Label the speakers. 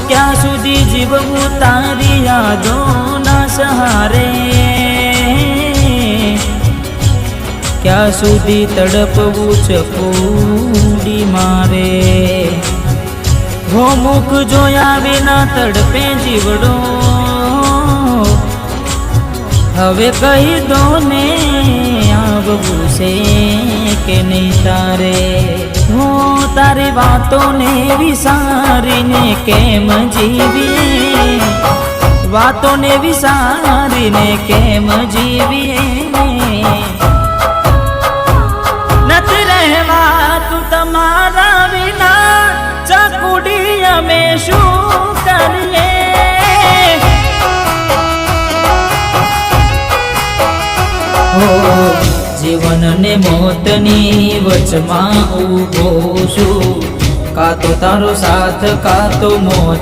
Speaker 1: ક્યાં સુધી જીવવું તારી યાદોના સહારે, ક્યાં સુધી તડપવું ચપોડી મારે। હો મુખ જોયા વિના તડપે જીવડો, હવે કહી દો ને આવવું છે કે નહીં તારે। હું તારી વાતોને વિસારીને કેમ જીવીએ, વાતોને વિસારીને કેમ જીવીએ। નથી રહેવાતું તમારા વિના, ચકુડી અમે શું કરીએ। જીવન ને મોતની વચમાં ઊભો છું, કાં તો તારો સાથ કાં તો મોત